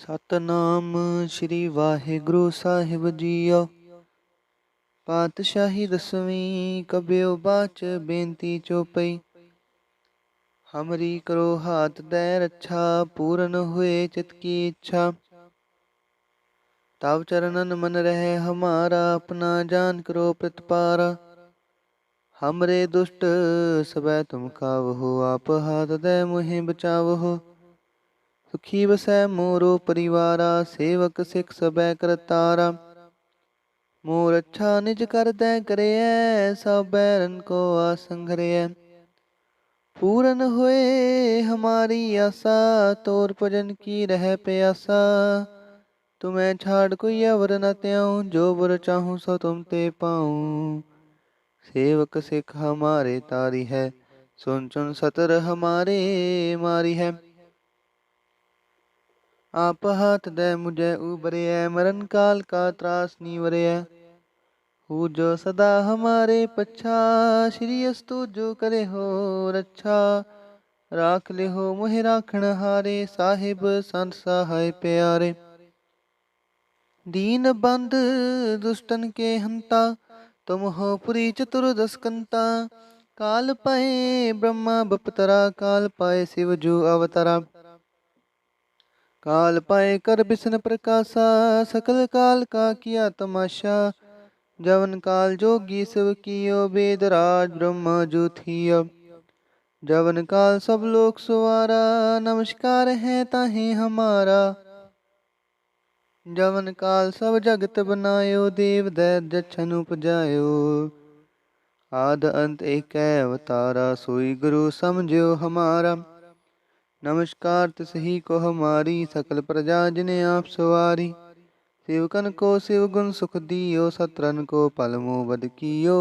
ਸਤਨਾਮ ਸ੍ਰੀ ਵਾਹਿਗੁਰੂ ਸਾਹਿਬ JIO. ਪਾਤਸ਼ਾਹੀ ਦਸਵੀਂ ਕਬਿਓ ਬਾਚ ਬੇਨਤੀ ਚੋਪਈ। ਹਮਰੀ ਕਰੋ ਹਾਥ ਦੈ ਰੱਛਾ, ਪੂਰਨ ਹੋਏ ਚਿਤ ਕੀ ਇੱਛਾ। ਤਵ ਚਰਨਨ ਮਨ ਰਹਿ ਹਮਾਰਾ, ਆਪਣਾ ਜਾਨ ਕਰੋ ਪ੍ਰਤਪਾਰਾ। ਹਮਰੇ ਦੁਸ਼ਟ ਸਬੈ ਤੁਮ ਖਾਵਹੁ, ਆਪ ਹਾਥ ਦੈ ਮੁਹਿ ਬਚਾਵਹੁ। ਸੁਖੀ ਵਸੈ ਮੋਰੋ ਪਰਿਵਾਰਾ, ਸੇਵਕ ਸਿਖ ਸਬੈ ਕਰਤਾਰਾ। ਮੋਰ ਅੱਛਾ ਨਿਜ ਕਰਦੈ ਕਰਿਐ, ਸਭ ਬੈਰਨ ਕੋ ਆਸੰਘਰਿਐ। ਪੂਰਨ ਹੋਏ ਹਮਾਰੀ ਆਸਾ, ਤੋਰ ਭਜਨ ਕੀ ਰਹਿ ਪਿਆਸਾ। ਤੁਮੈ ਛਾੜ ਕੋਈ ਅਵਰ ਨ ਤਿਆਉ, ਜੋ ਬੁਰ ਚਾਹੂੰ ਸੋ ਤੁਮ ਤੇ ਪਾਉ। ਸੇਵਕ ਸਿਖ ਹਮਾਰੇ ਤਾਰੀ ਹੈ, ਸੁਨ ਚੁਨ ਸਤਰ ਹਮਾਰੇ ਮਾਰੀ ਹੈ। ਆਪ ਹਾਥ ਦੈ ਮੁਝੈ ਉਬਰਿਐ, ਮਰਨ ਕਾਲ ਕਾ ਤਰਾਸ ਨੀਵਰਿਐ। ਹੂ ਜੋ ਸਦਾ ਹਮਾਰੇ ਪੱਛਾ, ਸ਼੍ਰੀ ਅਸਤੁ ਜੋ ਕਰੇ ਹੋ ਰੱਛਾ। ਰਾਖ ਲਿਹੋ ਮੋਹਿ ਰਾਖਣ ਹਾਰੇ, ਸਾਹਿਬ ਸੰਤ ਸਹਾਇ ਪਿਆਰੇ। ਦੀਨ ਬੰਧ ਦੁਸ਼ਟਨ ਕੇ ਹੰਤਾ, ਤੁਮ ਹੋ ਪੁਰੀ ਚਤੁਰ ਦਸਕੰਤਾ। ਕਾਲ ਪਾਏ ਬ੍ਰਹਮਾ ਬਪਤਰਾ, ਕਾਲ ਪਾਏ ਸਿਵ ਜੂ ਅਵਤਰਾ। काल पाए कर बिसन प्रकाशा, सकल काल का किया तमाशा। जवन काल जोगी शिव कियो, वेद राज ब्रह्मा जो थियो। जवन काल सब लोक सुवारा, नमस्कार है ताहि हमारा। जवन काल सब जगत बनायो, देव दैत जछन उपजायो। आद अंत एक अवतारा, सोई गुरु समझियो हमारा। नमस्कार तिसहि को हमारी, सकल प्रजा जिने आप सवारी। सेवकन को शिव गुण सुख दियो, सत्रन को पल मोह बद कियो।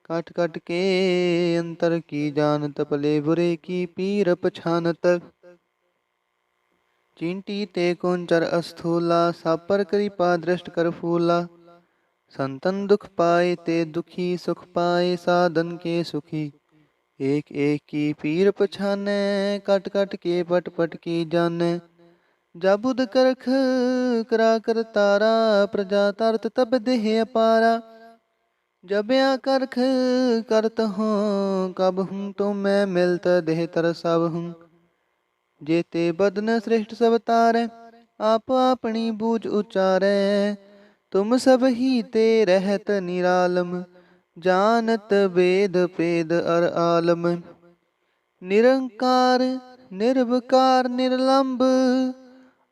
कट कट के अंतर की जानत, भले बुरे की पीर पछानत। चींटी ते कुंचर अस्थूला, सब पर कृपा दृष्ट कर फूला। संतन दुख पाए ते दुखी, सुख पाए साधन के सुखी। एक एक की पीर पछानै, कट कट के पट पट की जानै। जाबुद करख करा कर तारा, प्रजा तरत तब देह अपारा। जब या करख करत हूँ, कब हूँ तो मैं मिलत देह तर सब हूँ। जेते बदन श्रेष्ठ सब तारै, आप अपनी बूझ उचारै। तुम सब ही ते रहत निरालम, जानत वेद पेद अर आलम। निरंकार निर्विकार निर्लंब,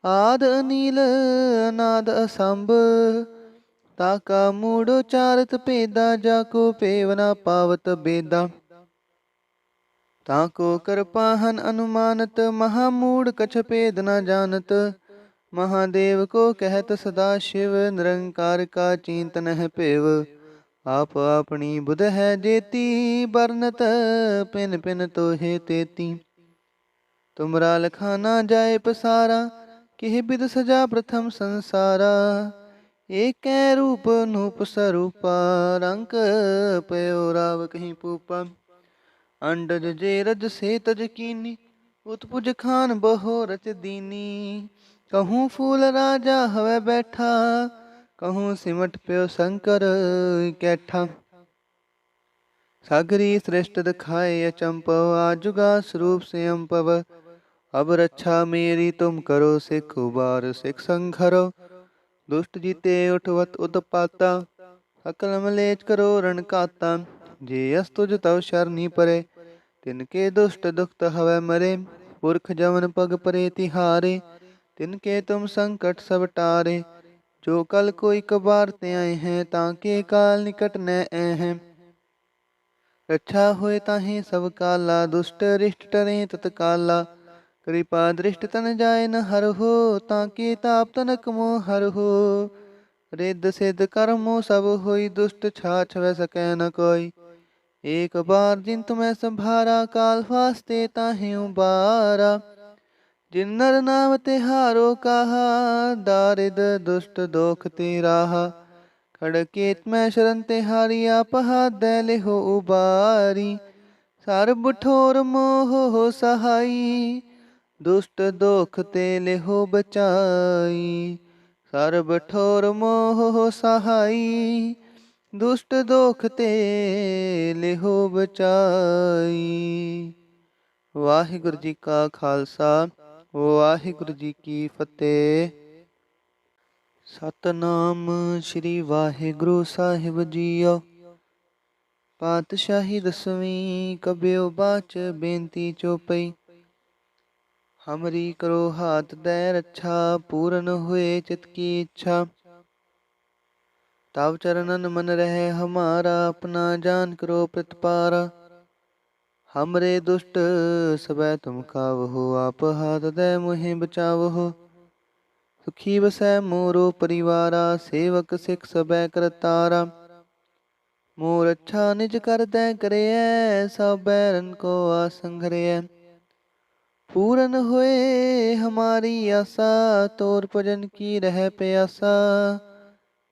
आद अनील अनाद असंभ। ताका मूढ़ उचारत भेदा, जाको पेव न पावत बेदा। ताको कृपाहन अनुमानत, महामूढ़ कछ भेद न जानत। महादेव को कहत सदा शिव, निरंकार का चिंतन है पेव। आप अपनी बुध है जेती, बरनत पिन पिन तो है तेती। तुमरा लखाना जाए पसारा, किह बिद सजा प्रथम संसारा। एक रूप नूप स्वरूपा, रंक पयो राव कहीं पूपा। अंडज जे रज से तज कीनी, उत्पुज खान बहो रच दीनी। कहूँ फूल राजा हवै बैठा, कहूँ सिमट प्यो शंकर कैठा। सागरी श्रेष्ठ दिखाए अचंपव, आजुगा स्वरूप से अम्पव। अब रक्षा मेरी तुम करो, सिख उबार सिख संघरो। दुष्ट जीते उठवत उत्पाता, सकल मलेच करो रण काता। जे अस तुझ तव शरणी परे, तिनके दुष्ट दुखत हवै मरे। पुरख जवन पग परे तिहारे, तिनके तुम संकट सब टारे। जो कल कोई कबार ते आए हैं, ताके काल निकट न आए हैं। रक्षा होए ताहि सब काला, दुष्ट रिष्ट टरे तत्काला। कृपा दृष्ट तन जाए न हर हो, ताके ताप तनक मोह हर हो। रिद्ध सिद्ध कर्मो सब होई, दुष्ट छाछ वै सकै न कोई। एक बार जिन तुम्हें संभारा, काल फास्ते ताहि उबारा। जिन नर नाम तिहारो कहा, दारिद दुष्ट दोख ते राहा। खड़केत मैं शरण तिहारी, आप हाथ दे लिहो उबारी। सर्ब ठोर मोह हो सहाई, दुष्ट दोख ते लेहो बचाई, सर्ब ठोर मोह सहाई, दुष्ट दोख ते लेहो बचाई। ਵਾਹਿਗੁਰੂ ਜੀ ਕਾ ਖਾਲਸਾ, ਵਾਹਿਗੁਰੂ ਜੀ ਕੀ ਫਤਿਹ। ਸਤਨਾਮ ਸ੍ਰੀ ਵਾਹਿਗੁਰੂ ਸਾਹਿਬ ਜੀਓ। ਪਾਤਸ਼ਾਹੀ ਦਸਵੀਂ ਕਬਿਓ ਬਾਚ ਬੇਨਤੀ ਚੋਪਈ। ਹਮਰੀ ਕਰੋ ਹਾਥ ਦੈ ਰੱਛਾ, ਪੂਰਨ ਹੋਏ ਚਿਤ ਕੀ ਇੱਛਾ। ਤਵ ਚਰਨਨ ਮਨ ਰਹਿ ਹਮਾਰਾ, ਆਪਣਾ ਜਾਨ ਕਰੋ ਪ੍ਰਤਪਾਰਾ। हमरे दुष्ट सबै तुम कावहो, आप हाथ दे मुहे बचावहो। सुखी बसै मोरो परिवारा, सेवक सिख सबै करतारा। मोर अच्छा निज कर दै करियै, सब बैरन को आसंघरियै। पूरन होए हमारी आशा, तोर भजन की रह प्यासा।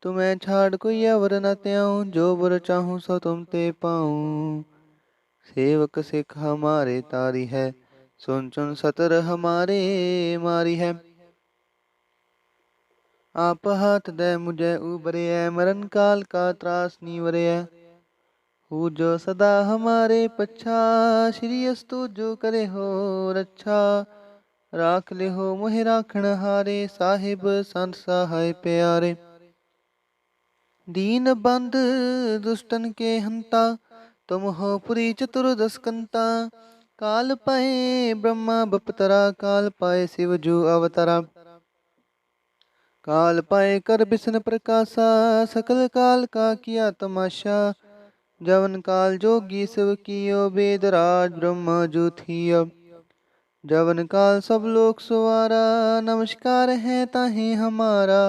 तुम्हें छाड़ कोई अवर न त्याऊं, जो बर चाहूं सो तुम ते पाऊं। सेवक सिख हमारे तारी है, सुन चुन सतर हमारे मारी है। आप हाथ दे मुझे उबरे है, मरण काल का त्रास नीवरे है। हु जो सदा हमारे पच्छा, श्री अस्तु जो करे हो रच्छा। राख ले हो मोहि राखण हारे, साहिब संत सहाय प्यारे। दीन बंद दुष्टन के हंता, तुम हो पुरी चतुर्दश कंता। काल पाए ब्रह्मा बपतरा, काल पाए शिव जू अवतरा। काल पाए कर बिसन प्रकाशा, सकल काल का किया तमाशा। जवन काल जोगी शिव कियो, वेद राज ब्रह्मा जू थियो। जवन काल सब लोक सुवारा, नमस्कार है ताहि हमारा।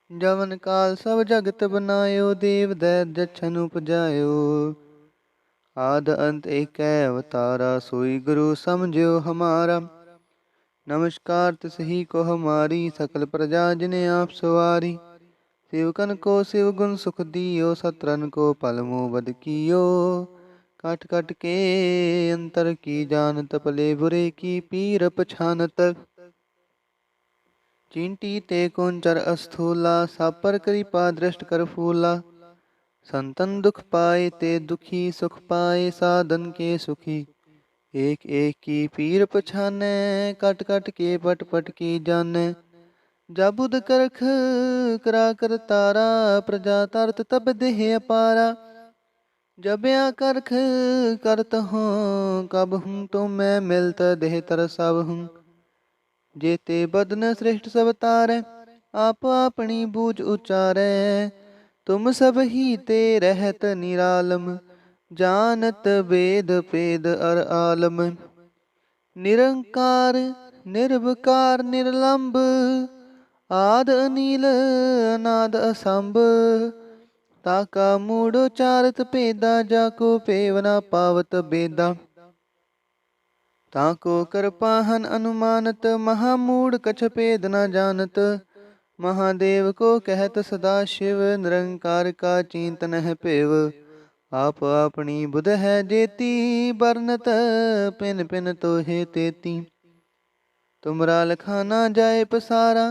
जवन काल सब जगत बनायो, देव दैत जछन उपजायो। आद अंत एक अवतारा, सोई गुरु समझो हमारा। नमस्कार तिसही को हमारी, सकल प्रजा जिने आप सवारी। शिवकन को शिव गुण सुख दियो, सत्रन को पल मोह बद कियो। कट कट के अंतर की जानत, पले बुरे की पीर पछानत। चींटी ते कुंचर अस्थूला, सापर कृपा दृष्ट कर फूला। संतन दुख पाए ते दुखी, सुख पाए साधन के सुखी। एक एक की पीर पछाने, कट कट के पट पट की जाने। जाबुद करख करा कर तारा, प्रजा तरत तब देह अपारा। जब या करख करत हूँ, कब हूँ तो मैं मिलत देह तर सब हूँ। जेते बदन श्रेष्ठ सब तारै, आप अपनी बूझ उचारै। तुम सब ही ते रहत निरालम, जानत वेद पेद अर आलम। निरंकार निर्विकार निर्लंब, आद अनील अनाद असंभ। ताका मूढ़ चारत पेदा, जाको पेव न पावत बेदा। ताको कृपाहन अनुमानत, महामूढ़ कछ भेद न जानत। महादेव को कहत सदा शिव, निरंकार का चिंतन है पेव। आप अपनी बुध है जेती, बरनत पिन पिन तो हे तेती। तुमरा लखाना जाए पसारा,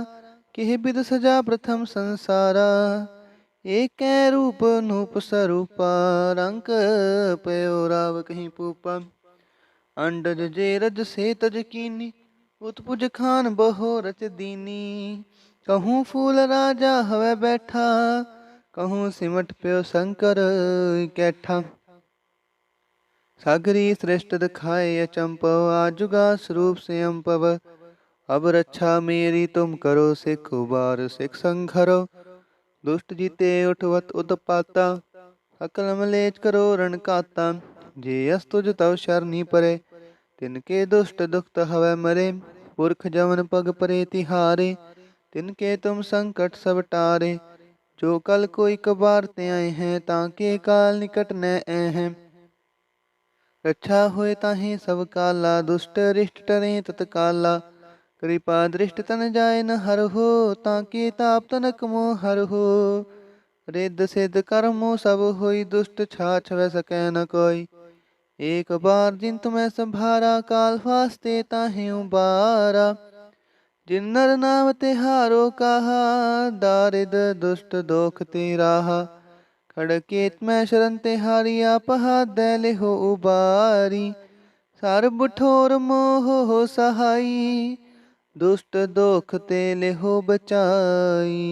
किह बिद सजा प्रथम संसारा। एक रूप नूप स्वरूपा, रंक पयो राव कहीं पूपा। अंडज जे रज से तज कीनी, उत्पुज खान बहो रच दीनी। कहूँ फूल राजा हवै बैठा, कहूँ सिमट प्यो शंकर कैठा। सागरी श्रेष्ठ दिखाए अचंपव, आजुगा स्वरूप से अम्पव। अब रक्षा मेरी तुम करो, सिख उबार सिख संघरो। दुष्ट जीते उठवत उत्पाता, सकल मलेच करो रण काता। जे यस तुझ तव शरणी परे, तिनके दुष्ट दुखत हवै मरे। पुरख जवन पग परे तिहारे, तिनके तुम संकट सब टारे। जो कल कोई कबारते आए हैं, ताके काल निकट न आए हैं। रक्षा होए ताहि सब काला, दुष्ट रिष्ट टरे तत्काला। कृपा दृष्ट तन जाय न हर हो, ताके ताप तनक मोह हर हो। रिद्ध सिद्ध कर्मो सब होई, दुष्ट छाछ वै सकै न कोई। एक बार जिन तुम्हें संभारा, काल फास्ते ताहे उबारा। जिन नर नाम तिहारो कहा, दारिद दुष्ट दोख ते राहा। खड़केत मैं शरण तिहारी, आपहा दैले हो उबारी। सर्ब ठोर मोह हो सहाई, दुष्ट दोख ते लेहो बचाई।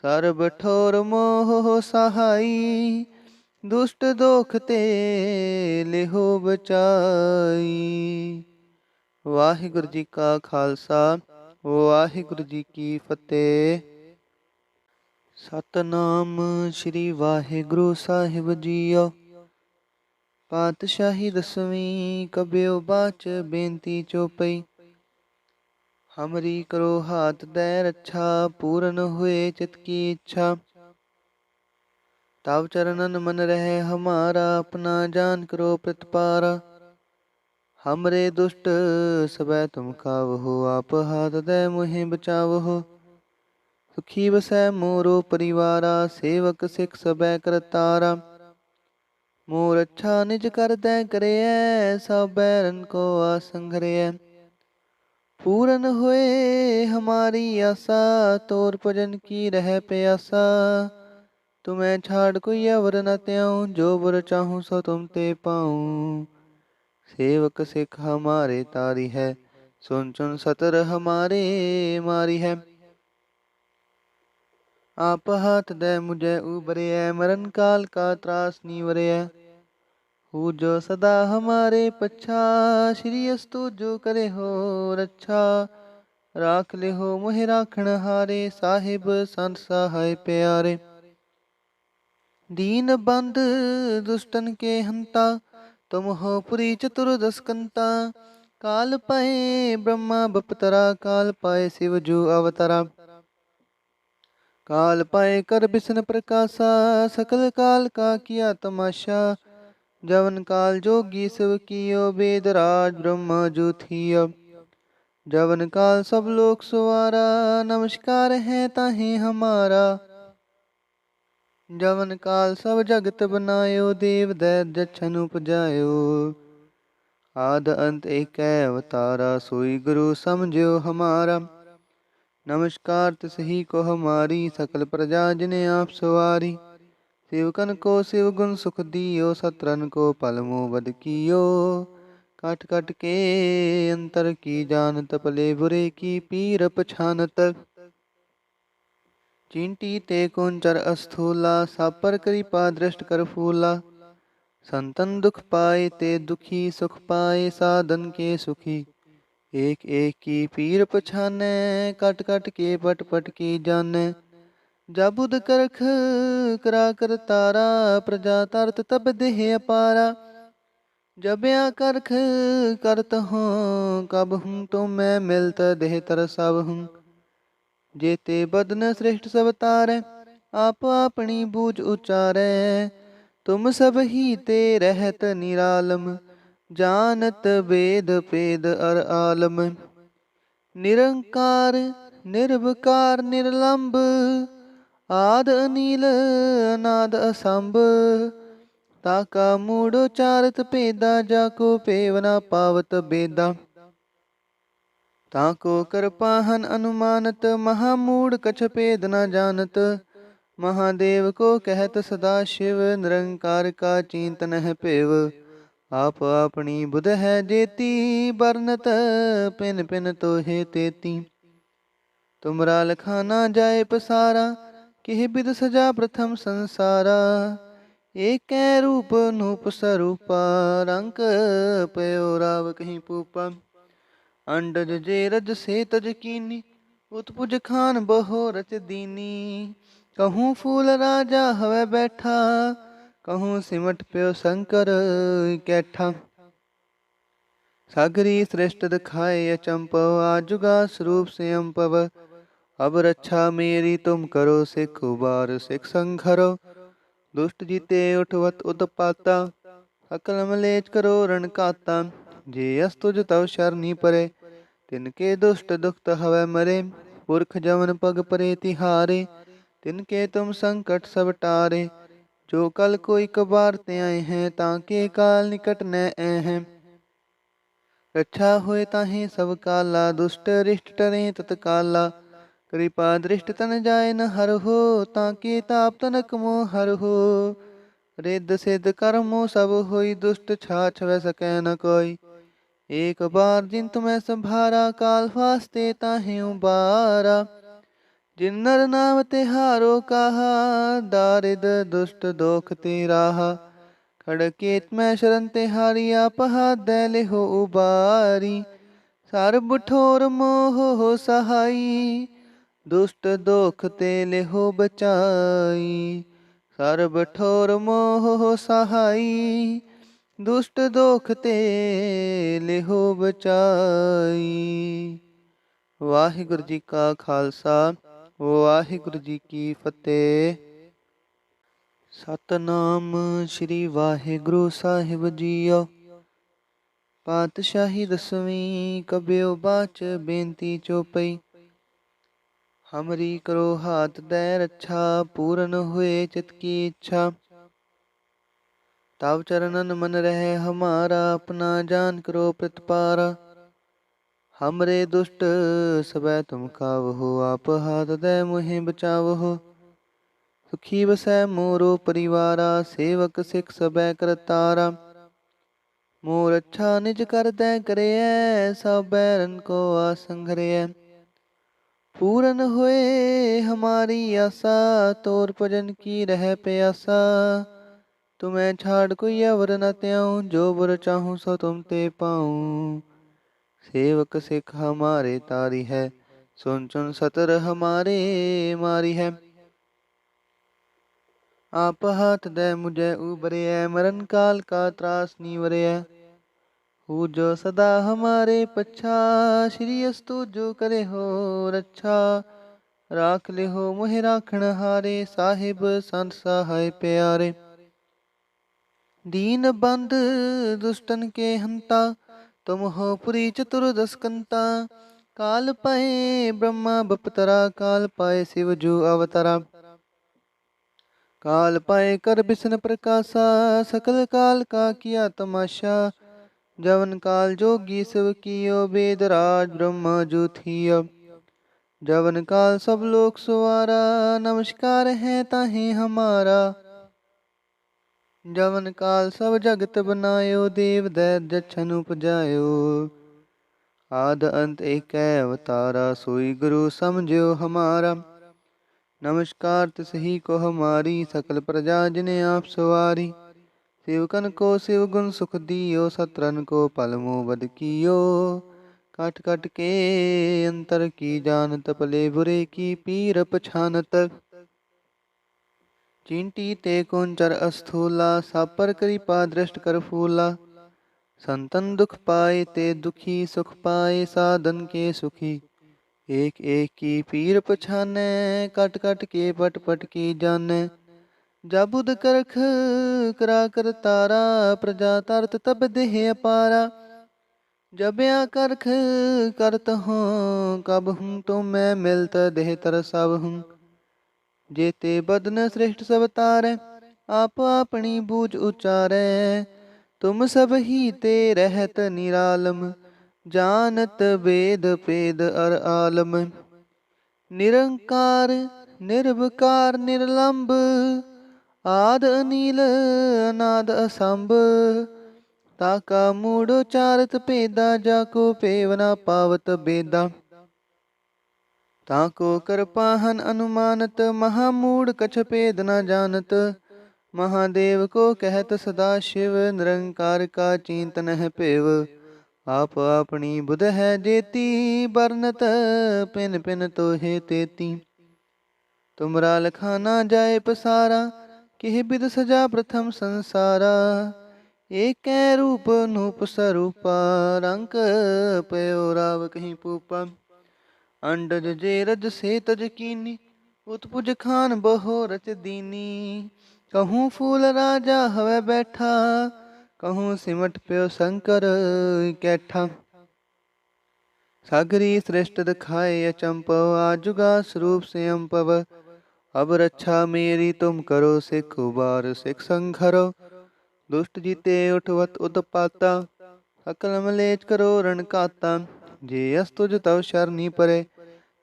सर्ब ठोर मोह हो सहाई, दुष्ट दोख ते लेहो बचाई। वाहिगुरु जी का खालसा, वाहिगुरु जी की फतेह। सतनाम श्री वाहिगुरु साहिब जीओ। पातशाही दसवीं कबियो बाच बेनती चौपई। हमरी करो हाथ दै रक्षा, पूरन हुए चित की इच्छा। तव चरणन मन रहे हमारा, अपना जान करो प्रतिपारा। हमरे दुष्ट सबै तुम खावहो, आप हाथ दै मुहे बचावहो। सुखी बसै मोरो परिवारा, सेवक सिख सबै करतारा। मोर अच्छा निज कर दै करियै, सब बैरन को आसंघरियै। पूरन होए हमारी आशा, तोर भजन की रह प्यासा। तुम्हें छाड़ कोई अवर न त्याऊं, जो बर चाहूं सो तुम ते पाऊं। सेवक सिख हमारे तारी है, सुन चुन सतर हमारे मारी है। आप हाथ दे मुझे उबरियै, मरण काल का त्रास नीवरियै। हु जो सदा हमारे पच्छा, श्री अस्तु जो करे हो रक्षा। राख ले हो मोहि राखण हारे, साहिब संत सहाय प्यारे। दीन बंद दुष्टन के हंता, तुम हो पुरी चतुर्दश कंता। काल पाए ब्रह्मा बपतरा, काल पाए शिव जू अवतरा। काल पाए कर बिसन प्रकाशा, सकल काल का किया तमाशा। जवन काल जोगी शिव कियो, वेद राज ब्रह्मा जो थियो। जवन काल सब लोक सुवारा, नमस्कार है ताहे हमारा। जवन काल सब जगत बनायो, देव दैत जछन उपजायो। आद अंत एक अवतारा, सोई गुरु समझो हमारा। नमस्कार तिसही को हमारी, सकल प्रजा जिने आप सवारी। सेवकन को शिव गुण सुख दियो, सत्रन को पल मुँह बद कियो। काट काट के अंतर की जानत, पले बुरे की पीर पछानत। चींटी ते कुंचर अस्थूला, सापर कृपा दृष्ट कर फूला। संतन दुख पाए ते दुखी, सुख पाए साधन के सुखी। एक एक की पीर पछाने, कट कट के पट पट की जाने। जाबुद करख करा कर तारा, प्रजा तरत तब देह अपारा। जब या करख करत हूँ, कब हूँ तो मैं मिलत देह तर सब हूँ। जेते बदन श्रेष्ठ सब तारे, आप अपनी बूझ उचारे। तुम सब ही ते रहत निरालम, जानत वेद पेद अर आलम। निरंकार निर्विकार निर्लंब, आद अनील अनाद असंभ। ताका मूढ़ चारत पेदा, जाको पेवना पावत बेदा। ताको कृपाहन अनुमानत, महामूढ़ कछ पेद न जानत। महादेव को कहत सदा शिव, निरंकार का चिंतन है पेव। आप अपनी बुध है जेती, बरनत पिन पिन तो है तेती। तुमरा लखाना जाए पसारा, किह बिद सजा प्रथम संसारा। एक रूप नूप स्वरूपा, रंक पयो राव कहीं पूपा। अंडज जे रज से तज कीनी, उत्पुज खान बहो रच दीनी। कहूँ फूल राजा हवे बैठा, कहूँ सिमट प्यो शंकर कैठा। सागरी श्रेष्ठ दिखाए अचंपव, आजुगा स्वरूप से अम्पव। अब रक्षा मेरी तुम करो, सिख उबार सिख संघरो। दुष्ट जीते उठवत उत्पाता, सकल मलेच करो रण काता। जे अस्तुज तव शरणी परे, तिनके दुष्ट दुखत हवै मरे। पुरख जवन पग परे तिहारे, तिनके तुम संकट सब टारे। जो कल कोई कबार ते आए हैं, ताके काल निकट न आए हैं। रक्षा होए ताहि सब काला, दुष्ट रिष्ट टरे तत्काला। कृपा दृष्ट तन जाय न हर हो, ताके ताप तनक मोह हर हो। रिद्ध सिद्ध कर्मो सब होई, दुष्ट छाछ वै सकै न कोई। एक बार जिन तुम्हें संभारा, काल फास्ते ताहि उबारा। जिन नर नाम तिहारो कहा, दारिद दुष्ट दोख ते राहा। खड़केत मैं शरण तिहारी, आपहा दैले हो उबारी। सर्ब ठोर मोह हो सहाई, दुष्ट दोख ते ले हो बचाई। सर्ब ठोर मोह हो सहाई, दुष्ट दोख ते ले हो बचाई। वाहिगुरु जी का खालसा, वाहिगुरु जी की फतेह। सतनाम श्री वाहिगुरु साहिब जीओ। पातशाही दसवीं कबियो बाच बेनती चौपई। हमरी करो हाथ दै रक्षा, पूरन हुए चित की इच्छा। तब चरणन मन रहे हमारा, अपना जान करो प्रतिपारा। हमरे दुष्ट सबै तुम कावहो, आप हाथ दै मुहे बचावहो। सुखी बसै मोरो परिवारा, सेवक सिख सबै करतारा। मोर अच्छा निज कर दै करैयै, सब बैरन को आसंघरैयै। पूरन होए हमारी आशा, तोर भजन की रह प्यासा। तुम्हें छाड़ कोई अवर न त्याऊं, जो बर चाहूं सो तुम ते पाऊं। सेवक सिख हमारे तारी है, सुन सुन सतर हमारे मारी है। आप हाथ दै मुझे उबरैयै, मरण काल का त्रास नीवरैयै। हु जो सदा हमारे पच्छा, श्री अस्तु जो करे हो रक्षा। राख ले हो मोहि राखण हारे, साहिब संत सहाय प्यारे। दीन बंद दुष्टन के हंता, तुम हो पुरी चतुर्दश कंता। काल पाए ब्रह्मा बपतरा, काल पाए शिव जू अवतरा। काल पाए कर बिसन प्रकाशा, सकल काल का किया तमाशा। जवन काल जोगी शिव कियो, वेद राज ब्रह्मा जो थियो। जवन काल सब लोक सुवारा, नमस्कार है ताहि हमारा। जवन काल सब जगत बनायो, देव दैत जछन उपजायो। आद अंत एक अवतारा, सोई गुरु समझो हमारा। नमस्कार तिसही को हमारी, सकल प्रजा जिने आप सवारी। सेवकन को शिव गुण सुख दियो, सत्रन को पल मुँह बद कियो। काट काट के अंतर की जानत, पले बुरे की पीर पछानत। चींटी ते कुंचर अस्थूला, सापर कृपा दृष्ट कर फूला। संतन दुख पाए ते दुखी, सुख पाए साधन के सुखी। एक एक की पीर पछाने, कट कट के पट पट की जाने। जाबुद करख करा कर तारा, प्रजा तरत तब देह अपारा। जब या करख करत हूँ, कब हूँ तो मैं मिलत देह तर सब हूँ। जेते बदन श्रेष्ठ सब तारे, आप अपनी बूझ उचारे। तुम सब ही ते रहत निरालम, जानत वेद पेद अर आलम। निरंकार निर्विकार निर्लंब, आद अनील अनाद असंभ। ताका मूढ़ चारत पेदा, जाको पेवना पावत बेदा। ताको कर पाहन अनुमानत, महामूढ़ कछ पेद न जानत। महादेव को कहत सदा शिव, निरंकार का चिंतन है पेव। आप अपनी बुध है जेती, बरनत पिन पिन तो हे तेती। तुमरा लखाना जाए पसारा, किह बिद सजा प्रथम संसारा। एक रूप नूप स्वरूपा, रंक पयो राव कहीं पूपा। अंडज जे रज से तज कीनी, उत्पुज खान बहो रच दीनी। कहूँ फूल राजा हवे बैठा, कहूँ सिमट प्यो शंकर कैठा। सागरी श्रेष्ठ दिखाए अचंपव, आजुगा स्वरूप से अम्पव। अब रक्षा मेरी तुम करो, सिख उबार सिख संघरो। दुष्ट जीते उठवत उत्पाता, सकल मलेच करो रण काता। जे यस तुझ तव शरणी परे,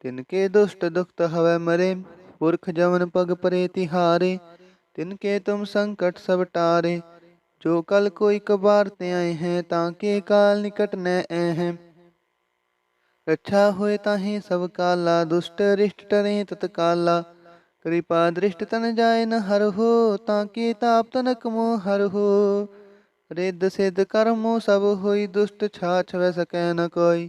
तिनके दुष्ट दुखत हवै मरे। पुरख जमन पग परे तिहारे, तिनके तुम संकट सब टारे। जो कल कोई कबार ते आए हैं, ताके काल निकट न आए हैं। रक्षा होए ताहि सब काला, दुष्ट रिष्ट टरे तत्काला। कृपा दृष्ट तन जाय न हर हो, ताके ताप तनक मोह हर हो। रिद्ध सिद्ध कर्मो सब होई, दुष्ट छाछ वै सकै न कोई।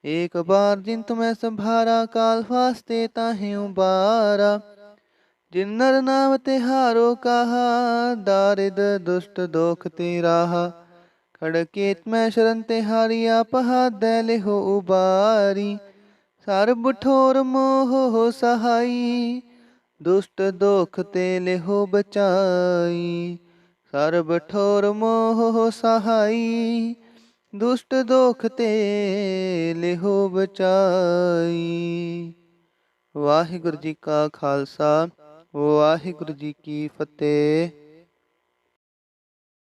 एक बार जिन तुम्हें संभारा, काल फास्ते ताहि उबारा। जिन नर नाम तिहारो कहा, दारिद दुष्ट दोख ते राहा। खड़केत मैं शरण तिहारी, आपहा दैले हो उबारी। सर्ब ठोर मोह हो सहाई, दुष्ट दोख ते ले हो बचाई। सर्ब ठोर मोह हो सहाई, दुष्ट दोख ते ले हो बचाई। वाहिगुरु जी का खालसा, वाहिगुरु जी की फतेह।